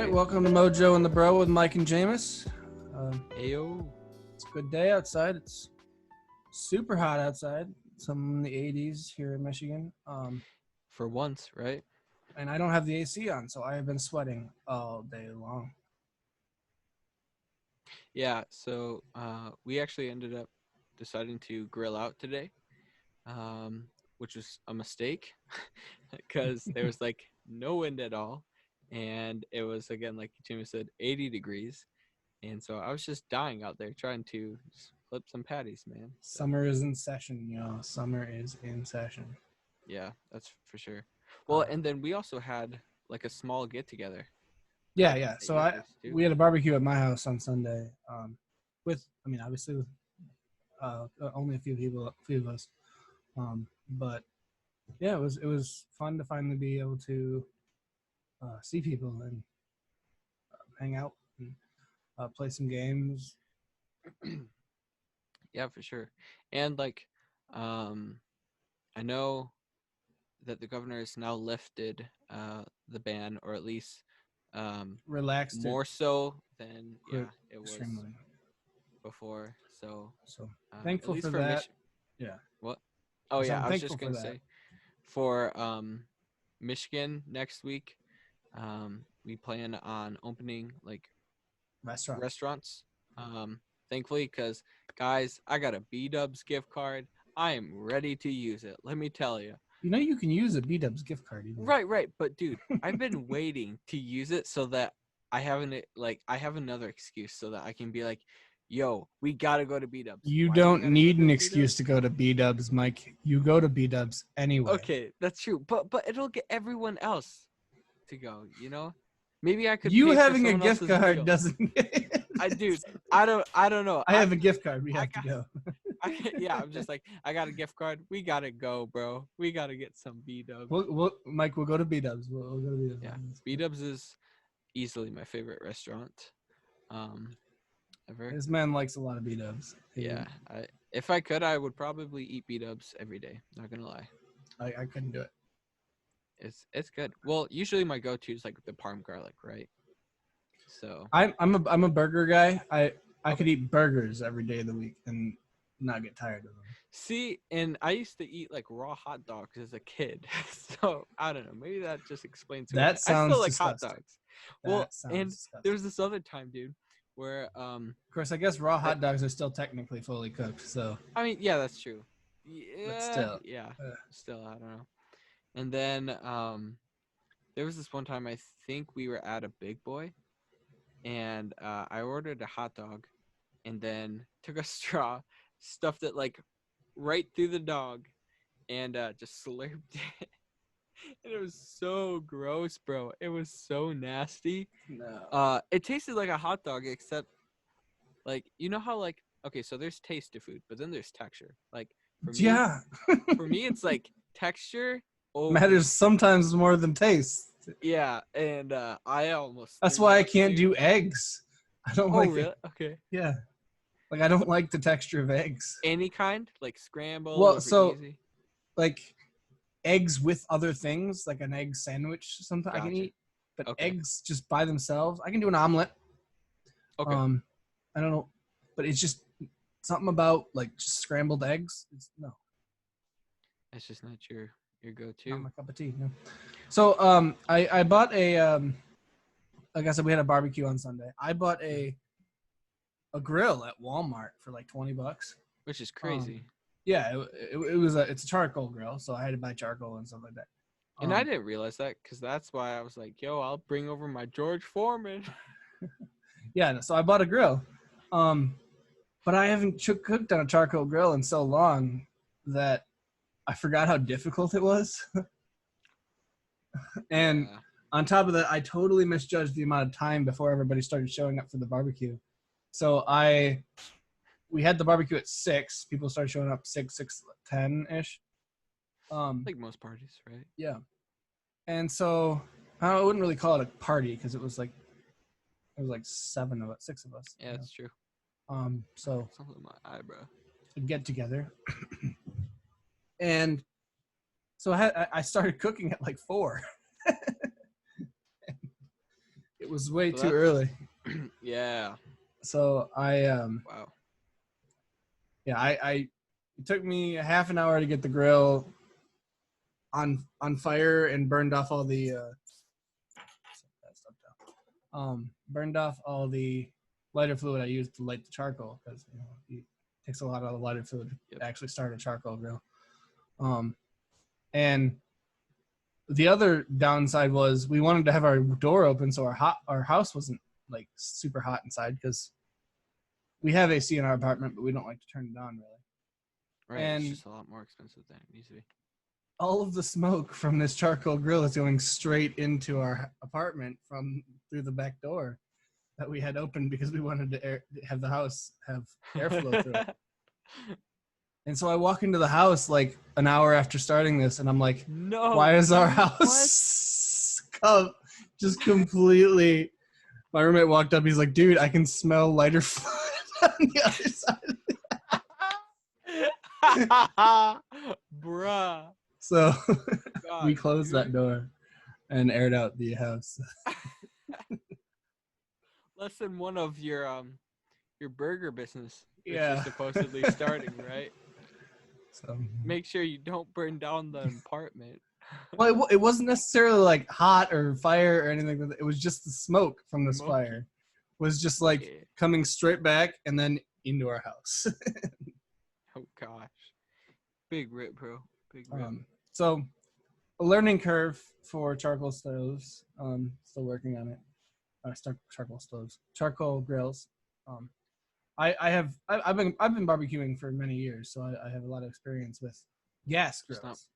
right, welcome to Mojo and the Bro with Mike and Jameis. Ayo. It's a good day outside. It's super hot outside. Some in the 80s here in Michigan. For once, right? And I don't have the AC on, so I have been sweating all day long. Yeah, so we actually ended up deciding to grill out today, which was a mistake because there was like no wind at all. And it was, again, like Jimmy said, 80 degrees. And so I was just dying out there trying to just flip some patties, man. So, Summer is in session, y'all. Summer is in session. yeah, that's for sure. Well, and then we also had like a small get together. Yeah. So we had a barbecue at my house on Sunday. Obviously with only a few of us. But yeah, it was fun to finally be able to see people and hang out and play some games. Yeah, for sure. And like, I know that the governor has now lifted the ban, or at least Relaxed more so than it was extremely before. So thankful at least for that. Yeah. What? Oh yeah, I'm I was thankful just gonna for that. say for Michigan next week, we plan on opening like restaurants. Thankfully, because guys, I got a B-Dubs gift card. I am ready to use it. Let me tell you. You know you can use a B-Dubs gift card. Even. Right. But dude, I've been waiting to use it so that I have another excuse so that I can be like, yo, we gotta go to B-Dubs. You don't need an excuse to go to B-Dubs, Mike. You go to B-Dubs anyway. Okay, that's true. But it'll get everyone else to go, you know? Maybe I could You pay having for a gift card meal. doesn't I don't know. I have a gift card. We have to go. I'm just like, I got a gift card. We gotta go, bro. We gotta get some B-Dubs. Mike, we'll go to B-Dubs. We'll go to B-Dubs. Yeah, B-Dubs is easily my favorite restaurant ever. This man likes a lot of B-Dubs. Yeah, if I could, I would probably eat B-Dubs every day. Not gonna lie. I couldn't do it. It's good. Well, usually my go-to is like the parm garlic, right? So I'm a burger guy. I could eat burgers every day of the week and not get tired of them. See, and I used to eat like raw hot dogs as a kid, so I don't know. Maybe that just explains. That sounds I still like disgusting. hot dogs. Well, and disgusting. there was this other time, dude, where Of course, I guess raw hot dogs are still technically fully cooked. So I mean, yeah, that's true. Yeah, but still, still, I don't know. And then there was this one time I think we were at a Big Boy, and I ordered a hot dog, and then took a straw, stuffed it like right through the dog, and just slurped it. And it was so gross, bro. It was so nasty. No. It tasted like a hot dog, except like, you know how like, okay, so there's taste to food, but then there's texture. Like for me, for me it's like texture matters sometimes more than taste. Yeah, and I almost. That's why I can't do eggs. I don't like really? it. Okay. Yeah, like I don't like the texture of eggs. Any kind, like scrambled. Well, so easy. Like eggs with other things, like an egg sandwich. Sometimes I can eat, but eggs just by themselves, I can do an omelet. Okay. I don't know, but it's just something about like just scrambled eggs. No. That's just not your go-to. Not my cup of tea. No. So I bought a like I said, we had a barbecue on Sunday. I bought a grill at Walmart for like $20, which is crazy. Yeah, it's a charcoal grill, so I had to buy charcoal and stuff like that. And I didn't realize that, because that's why I was like, yo, I'll bring over my George Foreman. Yeah, so I bought a grill. But I haven't cooked on a charcoal grill in so long that I forgot how difficult it was. And on top of that, I totally misjudged the amount of time before everybody started showing up for the barbecue. So we had the barbecue at 6. People started showing up 6:10-ish. Like most parties, right? Yeah. And so I wouldn't really call it a party because it was like 6 of us. Yeah, that's true. So something in my eyebrow. A get together. And so I started cooking at like 4. It was way So too early. Yeah. So I Wow. yeah, it took me a half an hour to get the grill on fire and burned off all the burned off all the lighter fluid I used to light the charcoal, because it takes a lot of the lighter fluid to actually start a charcoal grill. And the other downside was we wanted to have our door open so our house wasn't like super hot inside, because we have AC in our apartment, but we don't like to turn it on really. Right. And it's just a lot more expensive than it needs to be. all of the smoke from this charcoal grill is going straight into our apartment from through the back door that we had opened, because we wanted to have the house have airflow through it. And so I walk into the house like an hour after starting this, and I'm like, No. why is our house just completely... My roommate walked up, he's like, dude, I can smell lighter fluid on the other side. Bruh. So God, we closed that dude. door and aired out the house. Lesson one of your burger business that Yeah. you're supposedly starting, right? So Make sure you don't burn down the apartment. well, it wasn't necessarily like hot or fire or anything like that. It was just the smoke from this Smoky. fire was just like coming straight back and then into our house. Oh gosh, big rip, bro. Big rip. So a learning curve for charcoal stoves. Still working on it. Charcoal stoves, charcoal grills. I've been barbecuing for many years, so I have a lot of experience with gas grills.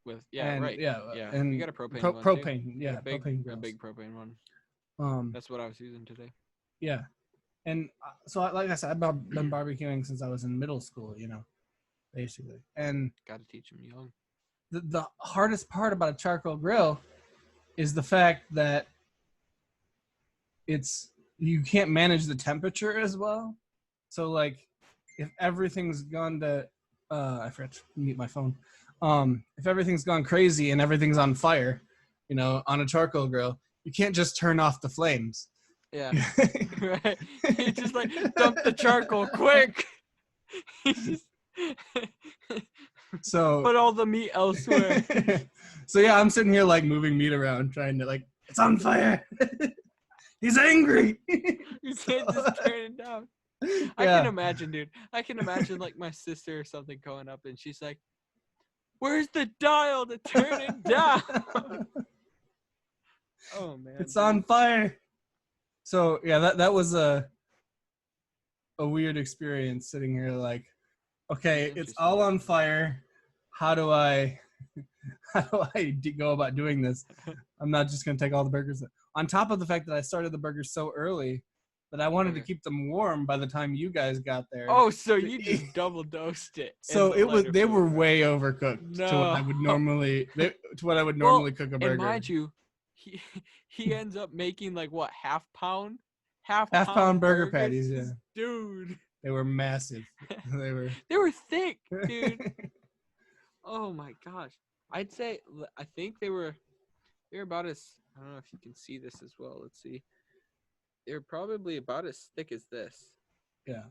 Right. Yeah, and you got a propane one too. Propane, yeah, propane grills. A big propane one. That's what I was using today. Yeah, and so like I said, I've been barbecuing since I was in middle school, basically. And got to teach them young. The hardest part about a charcoal grill is the fact that you can't manage the temperature as well. So like if everything's gone to I forgot to mute my phone. If everything's gone crazy and everything's on fire, on a charcoal grill, you can't just turn off the flames. Yeah. Right. You just like dump the charcoal quick. So put all the meat elsewhere. So yeah, I'm sitting here like moving meat around, trying to like, it's on fire. He's angry. You can't just turn it down. Yeah. I can imagine, dude. I can imagine like my sister or something going up and she's like, where's the dial to turn it down? Oh man. It's on fire. So yeah, that was a weird experience sitting here like, okay, it's all on fire. How do I go about doing this? I'm not just going to take all the burgers. On top of the fact that I started the burgers so early that I wanted to keep them warm by the time you guys got there. Oh, so you just double dosed it. So they were way overcooked to what I would normally cook a burger. And mind you, he ends up making like what, half pound burger patties, yeah. Dude. They were massive. They were thick, dude. Oh my gosh. I think they were about as, I don't know if you can see this as well. Let's see. They're probably about as thick as this. Yeah.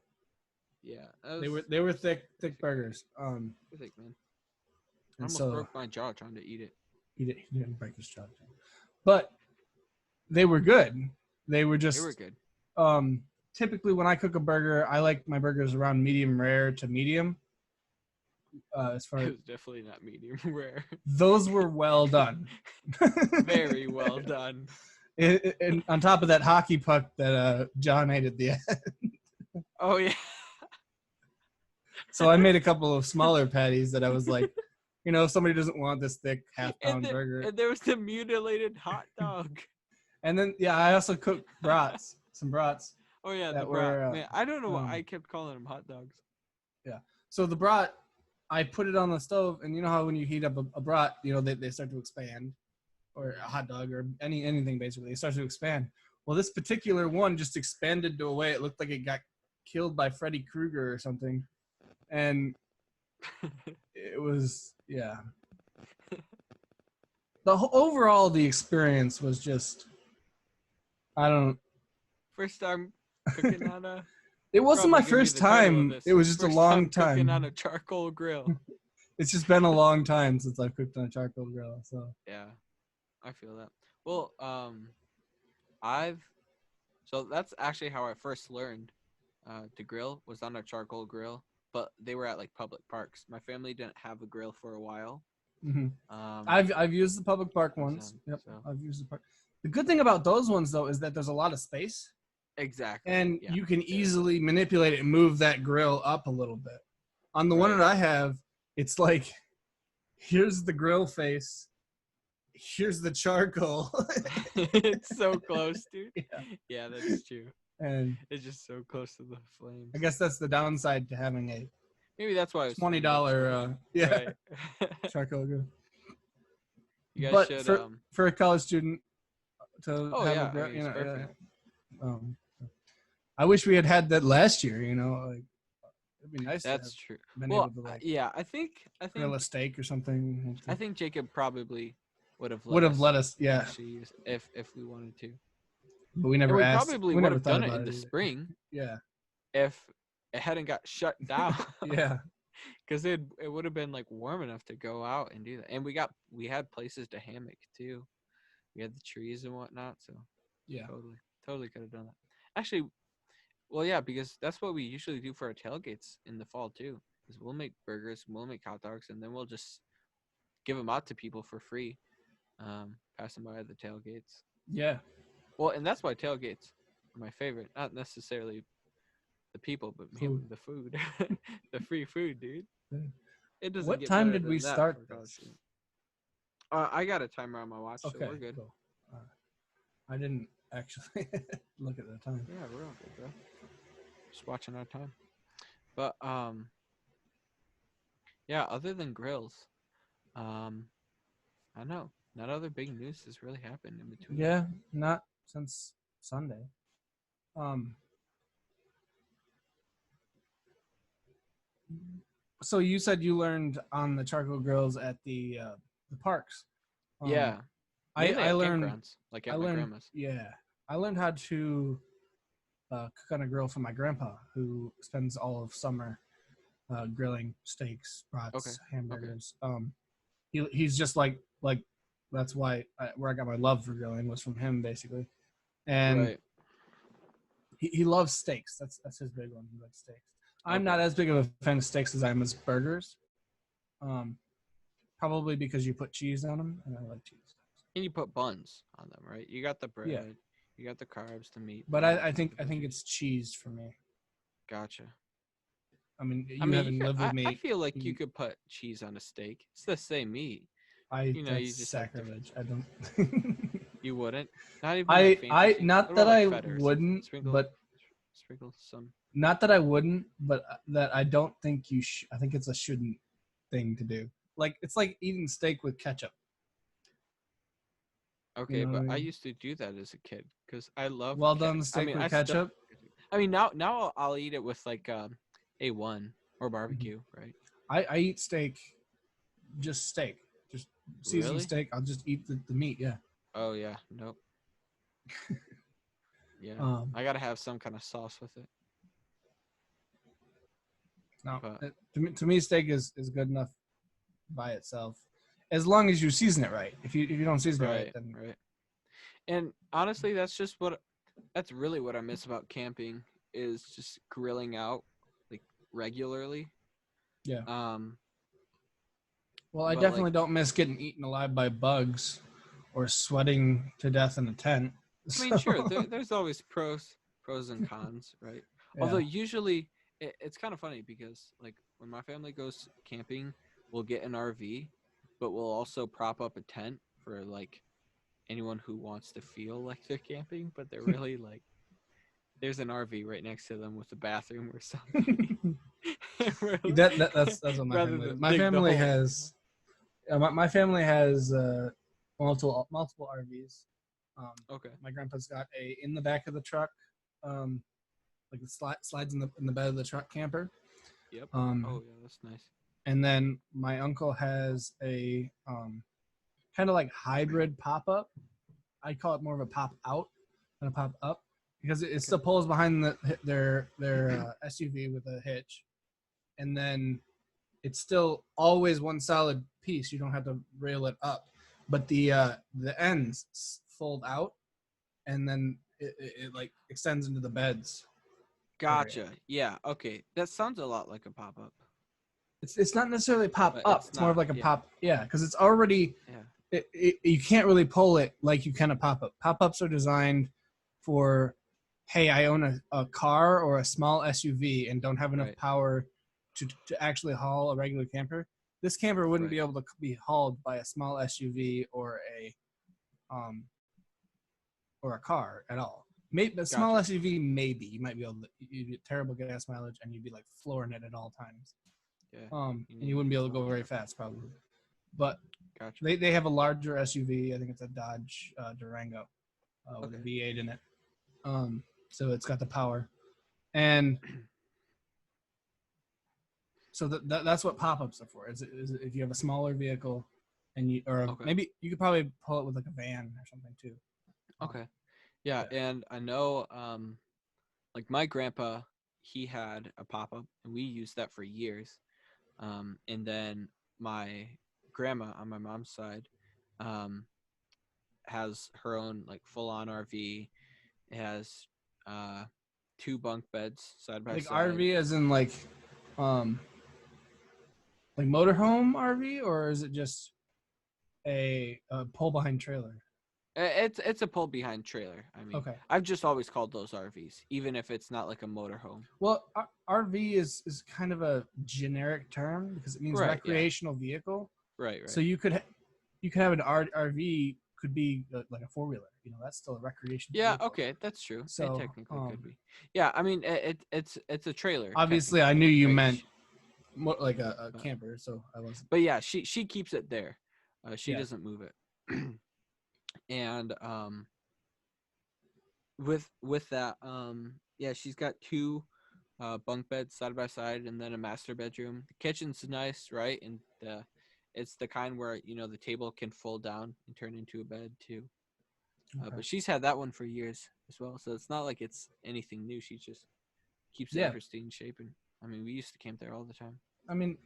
Yeah. They were thick burgers. Thick, man. I almost broke my jaw trying to eat it. He didn't break his jaw. But they were good. They were good. Typically when I cook a burger, I like my burgers around medium rare to medium. As far as it was definitely not medium rare. Those were well done. Very well done. And on top of that hockey puck that John ate at the end. Oh yeah. So I made a couple of smaller patties that I was like, if somebody doesn't want this thick half-pound burger. And there was the mutilated hot dog. And then I also cooked some brats. Oh yeah, the brat. Man, I don't know why I kept calling them hot dogs. Yeah. So the brat, I put it on the stove, and you know how when you heat up a brat, they start to expand, or a hot dog, or anything basically, it starts to expand. Well, this particular one just expanded to a way it looked like it got killed by Freddy Krueger or something, and it was overall the experience was just I don't. First time cooking on a. It wasn't my Probably give me first the title of time. this. It was just a First long cooking on time. a charcoal grill. It's just been a long time since I've cooked on a charcoal grill. So Yeah, I feel that. Well, I've so that's actually how I first learned to grill was on a charcoal grill, but they were at like public parks. My family didn't have a grill for a while. hmm Um, I've used the public park ones. Yep, so I've used the park. The good thing about those ones though is that there's a lot of space, exactly. and Yeah. you can easily manipulate it and move that grill up a little bit. On the one Right. that I have, it's like here's the grill face, here's the charcoal, It's so close, dude. Yeah. Yeah, that's true. and It's just so close to the flames. I guess that's the downside to having a Maybe that's why it's $20 Right. charcoal grill. You guys But should for a college student to Oh have yeah, a grill, I mean, it's perfect. I wish we had that last year. Like it'd be nice. That's to true. have been Well, able to like yeah, I think grill a steak or something. I think Jacob probably would have let us, yeah. actually use if we wanted to. But we And never we asked. probably we would never have thought done it about in the either. spring Yeah, if it hadn't got shut down. yeah, Because it would have been like warm enough to go out and do that. And we had places to hammock too. We had the trees and whatnot, so yeah. totally could have done that. Actually, well, yeah, because that's what we usually do for our tailgates in the fall too. Is we'll make burgers, we'll make hot dogs, and then we'll just give them out to people for free, passing by the tailgates. Yeah. Well, and that's why tailgates are my favorite. Not necessarily the people, but Food. the food, the free food, dude. Yeah. It doesn't. What get time better did we than that start for college this? student. I got a timer on my watch, Okay, so we're good. cool. I didn't actually look at the time. Yeah, we're all good, bro. Just watching our time. But yeah. Other than grills, I don't know. Not other big news has really happened in between. Yeah, not since Sunday. So you said you learned on the charcoal grills at the parks. Yeah. Mainly I at learned campgrounds, like at my grandma's. Yeah, I learned how to cook on a grill from my grandpa, who spends all of summer grilling steaks, brats, hamburgers. He's just like that's why where I got my love for grilling was from him, basically. And Right. he loves steaks. That's his big one. He likes steaks. I'm not as big of a fan of steaks as I am as burgers. Probably because you put cheese on them, and I like cheese. And you put buns on them, right? You got the bread, Yeah. you got the carbs, the meat. But I think it's cheese for me. Gotcha. I mean, you you haven't could- lived with me. I feel like you could put cheese on a steak. It's the same meat. That's you just have to- sacrilege. I don't. You wouldn't. Not even. I like fancy cheese. not What that about, I like, feta or something? wouldn't, but sprinkle some. not that I wouldn't, but that I don't think you. I think it's a shouldn't thing to do. Like it's like eating steak with ketchup. Okay, You know but what I I mean? used to do that as a kid because I love Well done steak I with still- ketchup. I mean, now I'll eat it with like A1 or barbecue, right? I eat steak, just steak, just seasoned Really? steak. I'll just eat the meat. Yeah. Oh yeah, nope. Yeah, I gotta have some kind of sauce with it. No, But- to me, steak is good enough by itself, as long as you season it right. If you don't season it right, then Right. And honestly, that's really what I miss about camping is just grilling out like regularly. Yeah. Well, I but, definitely like- don't miss getting eaten alive by bugs or sweating to death in a tent. I mean, sure, there's always pros and cons, right? Yeah. Although usually it's kind of funny because like when my family goes camping, we'll get an RV, but we'll also prop up a tent for like anyone who wants to feel like they're camping, but they're really like there's an RV right next to them with a bathroom or something. that's what my Rather family. than My dig the family hole. has. My family has multiple RVs. Okay. My grandpa's got a in the back of the truck, like it slides in the bed of the truck camper. Yep. Um, Oh yeah, that's nice. And then my uncle has a kind of like hybrid pop up. I call it more of a pop out. gonna pop up because it still pulls behind their SUV with a hitch, and then it's still always one solid piece. You don't have to rail it up, but the ends fold out, and then it like extends into the beds. Gotcha. Yeah. Okay. That sounds a lot like a pop up. It's not necessarily pop But up. it's It's more of not, like a yeah. pop. Yeah, because it's already. Yeah. You can't really pull it like you can a pop up. Pop ups are designed for, hey, I own a car or a small SUV and don't have enough Right. power to actually haul a regular camper. This camper wouldn't Right. be able to be hauled by a small SUV um or a car at all. Maybe a small Gotcha. SUV, maybe you might be able to. You get terrible gas mileage and you'd be like flooring it at all times. Yeah. And need you wouldn't be able to small go very truck. fast probably. But Gotcha. they have a larger SUV. I think it's a Dodge Durango with a Okay. V8 in it. So it's got the power, and so that's what pop-ups are for. Is if you have a smaller vehicle, and Okay. maybe you could probably pull it with like a van or something too. Okay. Yeah, Yeah. and I know like my grandpa, he had a pop-up and we used that for years. And then my grandma on my mom's side um has her own like full-on RV. It has uh 2 bunk beds side by Like side. RV, as in um, like motorhome RV, or is it just a pull behind trailer? It's a pull behind trailer. I mean, Okay. I've just always called those RVs, even if it's not like a motorhome. Well, RV is kind of a generic term because it means Right. Yeah. recreational vehicle. Right. So Right. you could have an RV could be like a 4-wheeler. That's still a recreational Yeah. vehicle. Okay. That's true. It So technically could be. Yeah. I mean, it's a trailer obviously, I technically, knew you right? meant more like a But camper, so I wasn't. but yeah, she keeps it there. She Yeah. doesn't move it. And with that yeah, she's got 2 bunk beds side by side and then a master bedroom. The kitchen's nice, right? And it's the kind where the table can fold down and turn into a bed too. Okay. But she's had that one for years as well, so it's not like it's anything new. She just keeps it in Yeah. pristine shape. And I mean, we used to camp there all the time. I mean,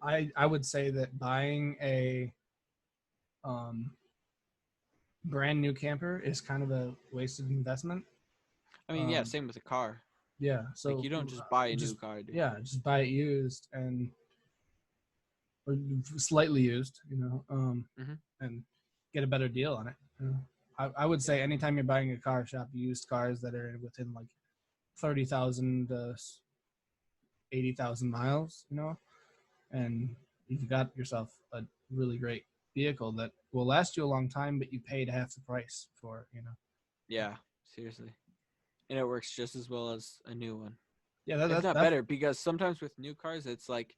I would say that buying a um brand new camper is kind of a wasted investment. I mean, yeah, same with a car. Yeah. Like, So you don't just buy a new just car, dude. yeah, just buy it used or slightly used, Mhm. and get a better deal on it. I would say anytime you're buying a car, shop used cars that are within like 30,000 to 80,000 miles, and you've got yourself a really great vehicle that will last you a long time, but you paid half the price for. Yeah, seriously. And it works just as well as a new one, Yeah, if not that's better, because sometimes with new cars it's like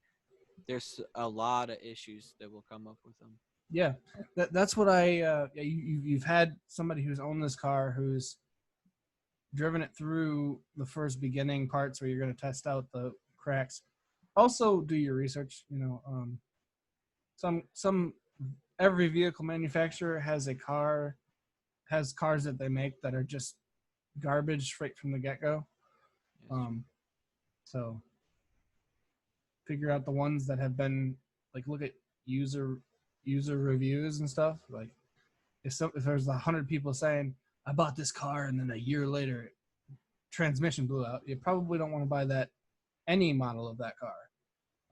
there's a lot of issues that will come up with them. yeah, that's what you've had somebody who's owned this car who's driven it through the first beginning parts where you're going to test out the cracks. Also, do your research. Some every vehicle manufacturer has cars that they make that are just garbage right from the get go. Yeah, it's true. So figure out the ones that have been look at user reviews and stuff. Like if there's 100 people saying I bought this car and then a year later transmission blew out, you probably don't want to buy that any model of that car.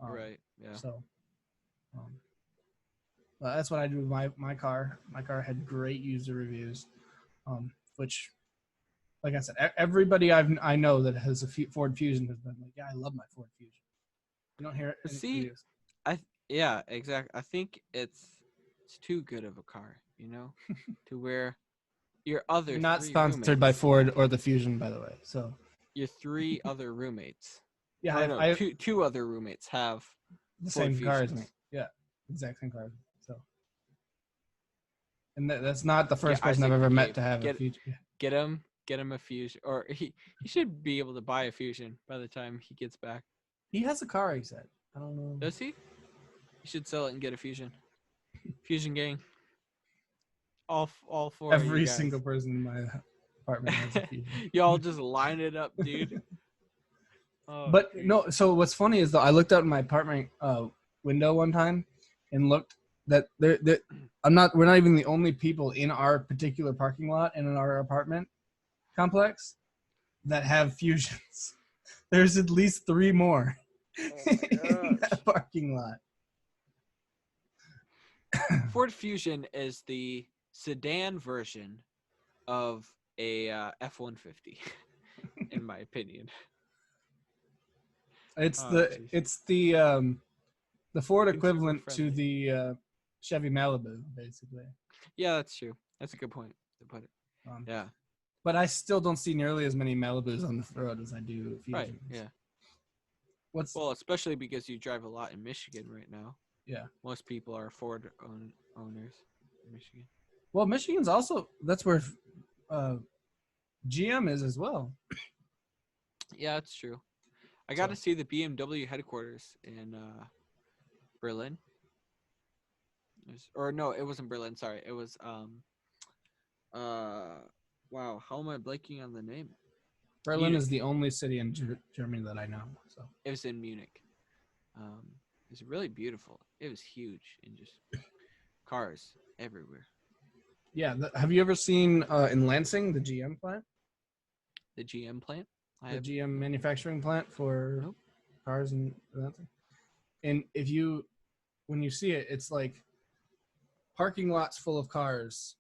Right. Yeah. So um, that's what I do with my car. My car had great user reviews, which, like I said, everybody I know that has a Ford Fusion has been like, yeah, I love my Ford Fusion. You don't hear any See, reviews. yeah, exactly. I think it's too good of a car, to where your other You're not 3 sponsored by roommates, Ford or the Fusion, by the way. So your 3 other roommates, yeah, or no, I two other roommates have the Ford same car as me. Fusions. Yeah, exact same car. So, and that's not the Yeah, first person I've Isaac ever met McCabe, to have a get Fusion. Yeah. get him a Fusion, or he should be able to buy a Fusion by the time he gets back. He has a car. He said, I don't know. Does he? You should sell it and get a Fusion. Fusion gang. All four of you Every guys. single person in my apartment has a Fusion. Y'all just line it up, dude. Oh, But geez. no, so what's funny is though I looked out in my apartment window one time and looked that we're not even the only people in our particular parking lot and in our apartment complex that have Fusions. There's at least 3 more in that parking lot. Ford Fusion is the sedan version of a F-150, in my opinion. It's geez. it's the Ford Consumer equivalent to friendly. the Chevy Malibu, basically. Yeah, that's true. That's a good point to put it. Yeah. But I still don't see nearly as many Malibus on the road as I do Fusions. Right. Yeah. Well, especially because you drive a lot in Michigan right now. Yeah. Most people are Ford owners in Michigan. Well, Michigan's also that's where GM is as well. Yeah, that's true. I got to see the BMW headquarters in Berlin. Or no, it wasn't Berlin. Sorry, it was wow. How am I blanking on the name? Berlin Munich. is the only city in Germany that I know. So it was in Munich. It was really beautiful. It was huge and just cars everywhere. Yeah, have you ever seen in Lansing the GM plant? The GM plant? The GM manufacturing plant for cars and that thing. And when you see it, it's like parking lots full of cars,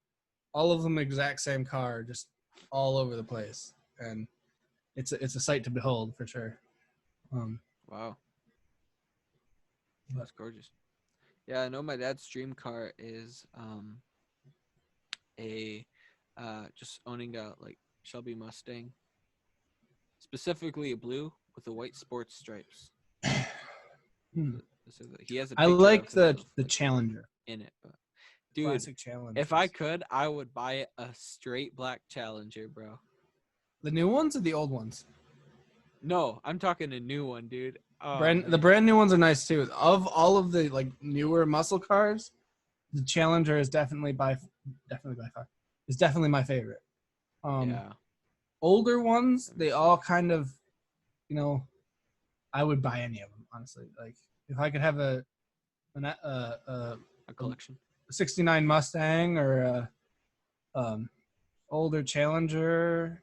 all of them exact same car, just all over the place, and it's a sight to behold for sure. Wow, that's gorgeous. Yeah, I know my dad's dream car is just owning a like Shelby Mustang, specifically a blue with the white sports stripes. He has a I like the Challenger in it, but dude, classic Challenger. If I could, I would buy a straight black Challenger, bro. The new ones or the old ones? No, I'm talking a new one, dude. Oh, the brand new ones are nice too. Of all of the like newer muscle cars, the Challenger is definitely by far. It's definitely my favorite. Yeah. Older ones, they all kind of, I would buy any of them honestly. Like if I could have a collection, a 69 Mustang or a older Challenger,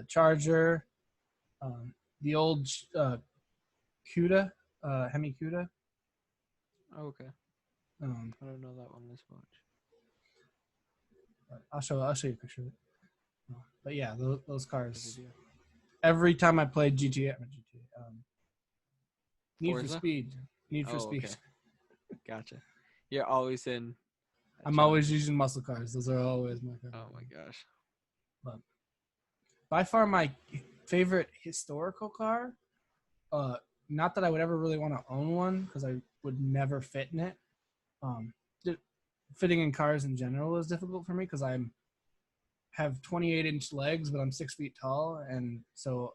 Charger, the old Cuda, Hemi Cuda. Oh, okay. I don't know that one as much. I'll show you a picture of it. But yeah, those cars. Every time I played GTA, Need for Speed. Okay. Gotcha. You're always in. I'm always using muscle cars. Those are always my favorite. Oh my gosh. But by far my favorite historical car. Not that I would ever really want to own one because I would never fit in it. Fitting in cars in general is difficult for me because I have 28-inch legs, but I'm 6 feet tall, and so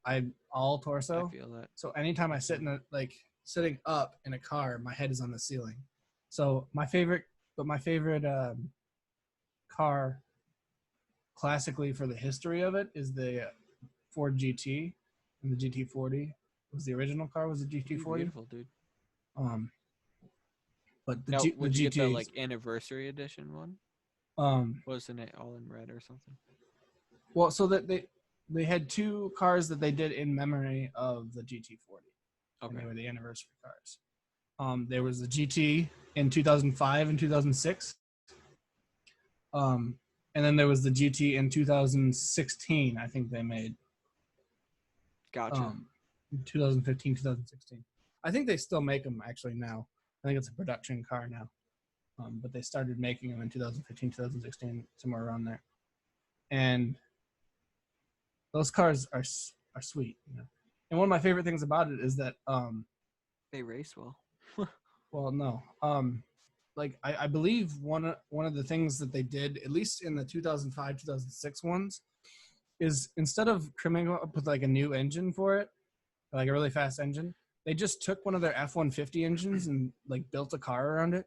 I'm all torso. I feel that. So anytime I sit sitting up in a car, my head is on the ceiling. So my favorite car, classically for the history of it, is the Ford GT, and the GT40 was the original car. Was the GT40? Beautiful, dude. But would you get the anniversary edition one? Wasn't it all in red or something? Well, so that they had 2 cars that they did in memory of the GT40. Okay. And they were the anniversary cars. There was the GT in 2005 and 2006. And then there was the GT in 2016, I think they made. Gotcha. 2015, 2016. I think they still make them actually now. I think it's a production car now. But they started making them in 2015, 2016, somewhere around there. And those cars are sweet. And one of my favorite things about it is that they race well. Well, no. I believe one of the things that they did, at least in the 2005, 2006 ones, is instead of coming up with a new engine for it, like a really fast engine, they just took one of their F-150 engines and built a car around it.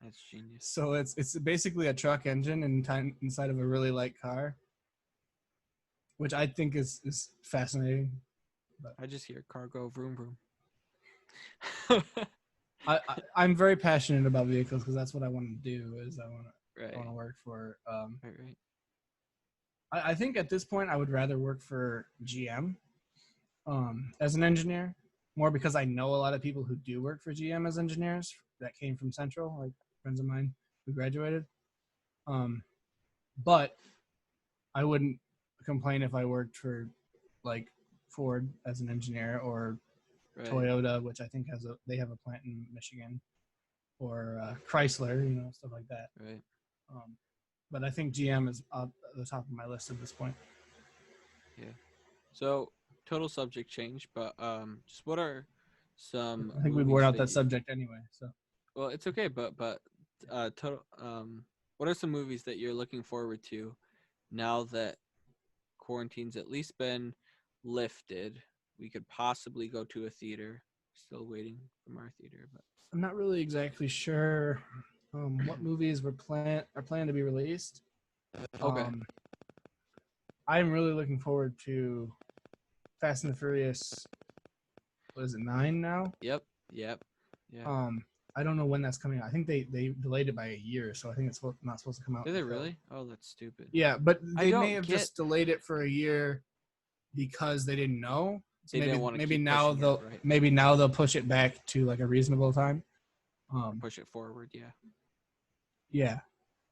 That's genius. So it's basically a truck engine inside of a really light car, which I think is fascinating. I just hear cargo vroom vroom. I'm very passionate about vehicles because that's what I want to do. Is I want Right. to work for. Right. I think at this point I would rather work for GM as an engineer, more because I know a lot of people who do work for GM as engineers that came from Central, like friends of mine who graduated. But I wouldn't complain if I worked for like Ford as an engineer or Right. Toyota, which I think they have a plant in Michigan, or Chrysler, stuff like that. Right. But I think GM is at the top of my list at this point. Yeah. So total subject change, but just what are some? I think we bored out that subject anyway. So. Well, it's okay, but total. What are some movies that you're looking forward to now that quarantine's at least been lifted? We could possibly go to a theater. Still waiting from our theater, but I'm not really exactly sure what movies are planned to be released. Okay. I'm really looking forward to Fast and the Furious. What is it, 9 now? Yep. Yeah. I don't know when that's coming out. I think they delayed it by a year, so I think it's not supposed to come out. Did they really? Oh, that's stupid. Yeah, but they may have just delayed it for a year because they didn't know. So maybe now they'll push it back to like a reasonable time. Push it forward, yeah. Yeah.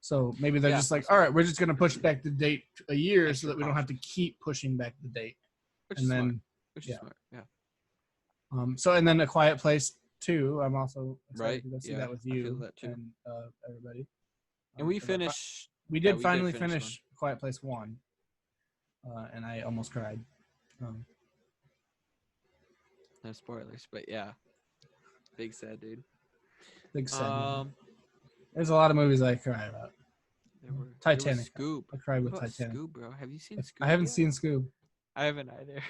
So maybe they're just like, all right, we're just gonna push back the date a year so that we don't have to keep pushing back the date. Which is smart. Yeah. So and then A Quiet Place 2. I'm also excited to go see that with you I feel that too. and everybody. And we finished. We did finally finish Quiet Place 1, and I almost cried. No spoilers, but yeah, big sad dude. Big sad. There's a lot of movies I cry about. Titanic. Scoob. I cried with Titanic. Scoob, bro. Have you seen Scoob? I haven't seen Scoob. I haven't either.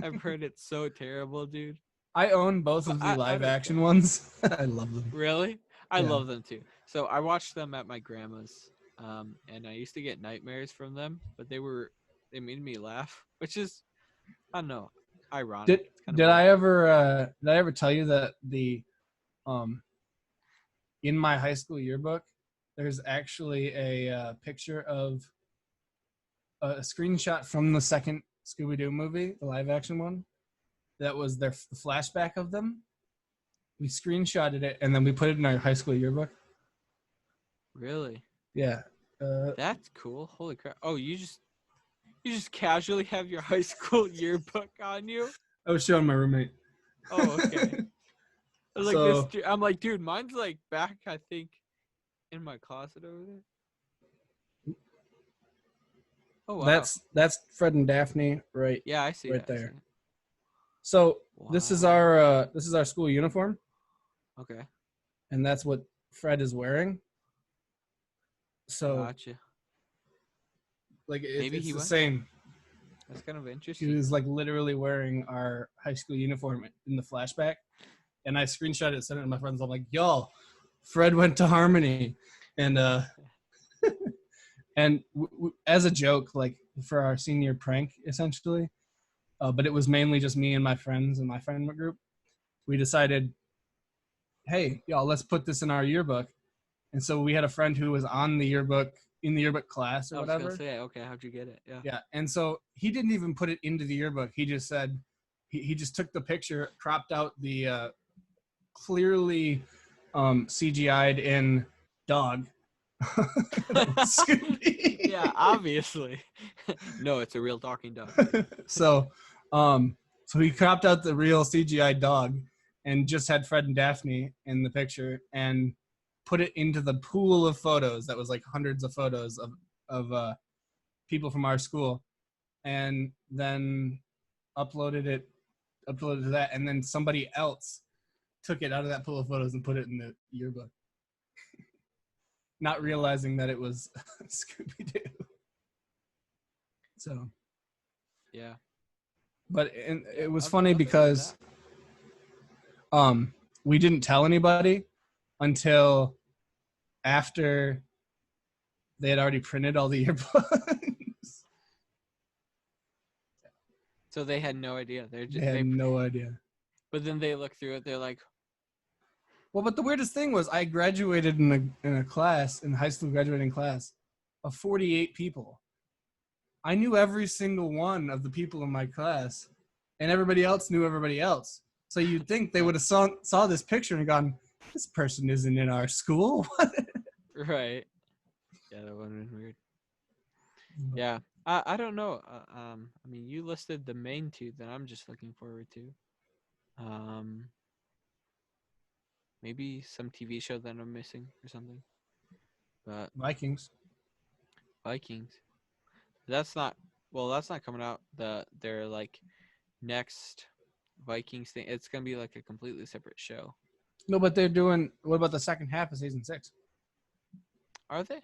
I've heard it's so terrible, dude. I own both of the live action ones. I love them. Really? I love them too. So I watched them at my grandma's, and I used to get nightmares from them, but they made me laugh, which is, I don't know, ironic. Did I ever tell you that in my high school yearbook, there's actually a picture of a screenshot from the second Scooby-Doo movie, the live action one, that was the flashback of them. We screenshotted it and then we put it in our high school yearbook. Really? Yeah. That's cool. Holy crap! Oh, you just casually have your high school yearbook on you? I was showing my roommate. Oh, okay. I'm like, dude, mine's like back, I think, in my closet over there. Oh, wow. That's Fred and Daphne, right? Yeah, I see right there. So this is our school uniform. Okay. And that's what Fred is wearing. So gotcha. Like it's the same. That's kind of interesting. He was like literally wearing our high school uniform in the flashback, and I screenshot it, sent it to my friends. I'm like, y'all, Fred went to Harmony, and and as a joke, like for our senior prank, essentially, but it was mainly just me and my friends and my friend group. We decided, hey, y'all, let's put this in our yearbook. And so we had a friend who was in the yearbook class or whatever. I was gonna say, okay, how'd you get it? Yeah. Yeah. And so he didn't even put it into the yearbook. He just said, he just took the picture, cropped out the clearly CGI'd in dog. Scooby. Yeah, obviously. No, it's a real talking dog. So he cropped out the real CGI dog and just had Fred and Daphne in the picture and put it into the pool of photos that was like hundreds of photos of people from our school, and then uploaded to that, and then somebody else took it out of that pool of photos and put it in the yearbook, not realizing that it was Scooby-Doo. So yeah, but it was funny because we didn't tell anybody until after they had already printed all the yearbooks. So they had no idea. They had no idea. But then they look through it. They're like, well, but the weirdest thing was I graduated in a class, in high school graduating class, of 48 people. I knew every single one of the people in my class, and everybody else knew everybody else. So you'd think they would have saw this picture and gone, this person isn't in our school. right. Yeah, that would have been weird. Yeah. I don't know. I mean, you listed the main two that I'm just looking forward to. Maybe some TV show that I'm missing or something. But Vikings. That's not coming out. Their like next Vikings thing. It's gonna be like a completely separate show. No, but they're doing. What about the second half of season 6? Are they?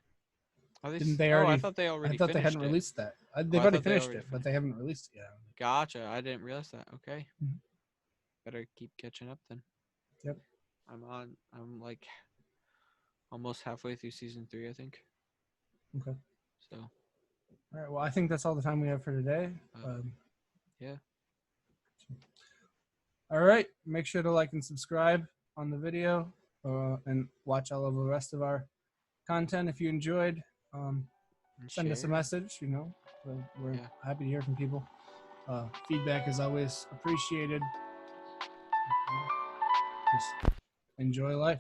Didn't they already? I thought they already. I thought they hadn't released that. They've already finished it, but they haven't released it yet. Gotcha. I didn't realize that. Okay. Mm-hmm. Better keep catching up then. Yep. I'm like almost halfway through season 3, I think. Okay. So. All right. Well, I think that's all the time we have for today. Yeah. All right. Make sure to like and subscribe on the video, and watch all of the rest of our content if you enjoyed. Send us a message. We're happy to hear from people. Feedback is always appreciated. Just enjoy life.